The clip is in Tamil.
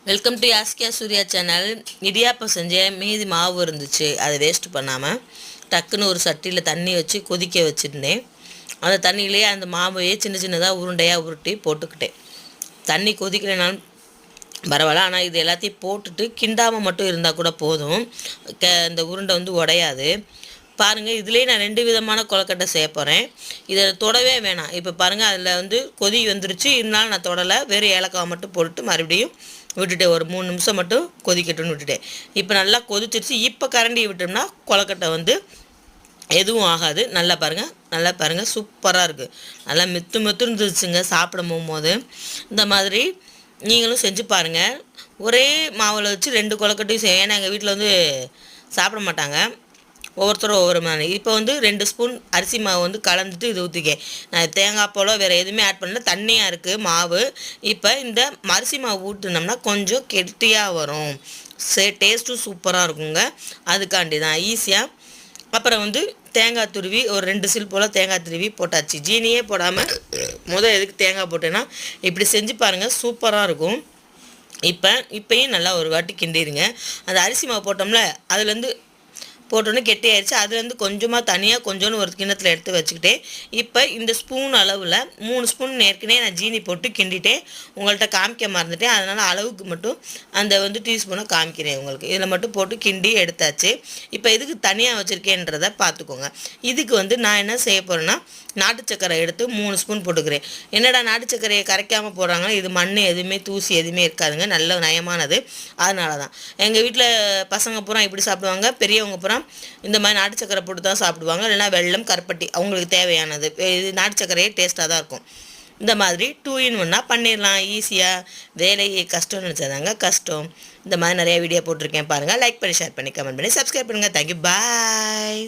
Welcome to Yaskiya Surya channel. Idiyappam செஞ்சேன், மீதி மாவு இருந்துச்சு, அதை வேஸ்ட் பண்ணாமல் டக்குன்னு ஒரு சட்டியில் தண்ணி வச்சு கொதிக்க வச்சுருந்தேன். அந்த தண்ணியிலேயே அந்த மாவையே சின்ன சின்னதாக உருண்டையாக உருட்டி போட்டுக்கிட்டேன். தண்ணி கொதிக்கலைனாலும் பரவாயில்ல, ஆனால் இது எல்லாத்தையும் போட்டுட்டு கிண்டாமல் மட்டும் இருந்தால் கூட போதும். இந்த உருண்டை உடையாது. பாருங்கள், இதுலேயே நான் 2 விதமான கொழுக்கட்டை செய்ய போகிறேன். இதை தொடவே வேணாம். இப்போ பாருங்கள், அதில் கொதி வந்துருச்சு. இருந்தாலும் நான் தொடலை, வெறும் ஏலக்காய் மட்டும் போட்டு மறுபடியும் விட்டுட்டேன். ஒரு 3 நிமிஷம் மட்டும் கொதிக்கட்டும்னு விட்டுட்டேன். இப்போ நல்லா கொதிச்சிருச்சு. இப்போ கரண்டியை விட்டோம்னா கொழுக்கட்டை எதுவும் ஆகாது. நல்லா பாருங்கள், சூப்பராக இருக்குது. நல்லா மெத்து இருந்துச்சுங்க சாப்பிட போகும்போது. இந்த மாதிரி நீங்களும் செஞ்சு பாருங்கள். ஒரே மாவில் வச்சு 2 கொழுக்கட்டையும் செய்ய. ஏன்னா எங்கள் வீட்டில் சாப்பிட மாட்டாங்க, ஒவ்வொருத்தரும் ஒவ்வொரு மாதிரி. இப்போ 2 ஸ்பூன் அரிசி மாவு கலந்துட்டு இது ஊற்றிக்க. நான் தேங்காய் போல வேறு எதுவுமே ஆட் பண்ணல, தண்ணியாக இருக்குது மாவு. இப்போ இந்த அரிசி மாவு ஊற்றினோம்னா கொஞ்சம் கெட்டியாக வரும், டேஸ்ட்டும் சூப்பராக இருக்குங்க. அதுக்காண்டி தான் ஈஸியாக. அப்புறம் தேங்காய் துருவி ஒரு 2 சில் போல் தேங்காய் துருவி போட்டாச்சு. ஜீனியே போடாமல் எதுக்கு தேங்காய் போட்டேன்னா, இப்படி செஞ்சு பாருங்கள், சூப்பராக இருக்கும். இப்போயும் நல்லா ஒரு வாட்டி கிண்டிடுங்க. அந்த அரிசி மாவு போட்டோம்ல, அதுலேருந்து போட்டோன்னே கெட்டி ஆயிடுச்சு. அதுலேருந்து கொஞ்சமாக தனியாக கொஞ்சோன்னு ஒரு கிண்ணத்தில் எடுத்து வச்சுக்கிட்டேன். இப்போ இந்த ஸ்பூன் அளவில் 3 ஸ்பூன் ஏற்கனவே நான் ஜீனி போட்டு கிண்டிட்டேன். உங்கள்கிட்ட காமிக்க மறந்துட்டேன், அதனால் அளவுக்கு மட்டும் அந்த டீஸ்பூனை காமிக்கிறேன் உங்களுக்கு. இதில் மட்டும் போட்டு கிண்டி எடுத்தாச்சு. இப்போ இதுக்கு தனியாக வச்சுருக்கேன்றதை பார்த்துக்கோங்க. இதுக்கு நான் என்ன செய்ய போகிறேன்னா, நாட்டு சக்கரை எடுத்து 3 ஸ்பூன் போட்டுக்கிறேன். என்னடா நாட்டு சக்கரையை கரைக்காமல் போடுறாங்கன்னா, இது மண் எதுவுமே தூசி எதுவுமே இருக்காதுங்க, நல்ல நயமானது. அதனால தான் எங்கள் வீட்டில் பசங்க பூரா இப்படி சாப்பிடுவாங்க, பெரியவங்க பூரா இந்த மாதிரி நாட்டு சக்கரை போட்டு தான் சாப்பிடுவாங்க. இல்லைனா வெல்லம், கருப்பட்டி அவங்களுக்கு தேவையானது. இது நாட்டு சக்கரையே டேஸ்ட்டாக தான் இருக்கும். இந்த மாதிரி 2 in 1 பண்ணிடலாம் ஈஸியாக. வேலையை கஷ்டம்னு நினச்சாதாங்க கஷ்டம். இந்த மாதிரி நிறைய வீடியோ போட்டிருக்கேன் பாருங்கள். லைக் பண்ணி, ஷேர் பண்ணி, கமெண்ட் பண்ணி, சப்ஸ்கிரைப் பண்ணுங்கள். தேங்க்யூ, பாய்.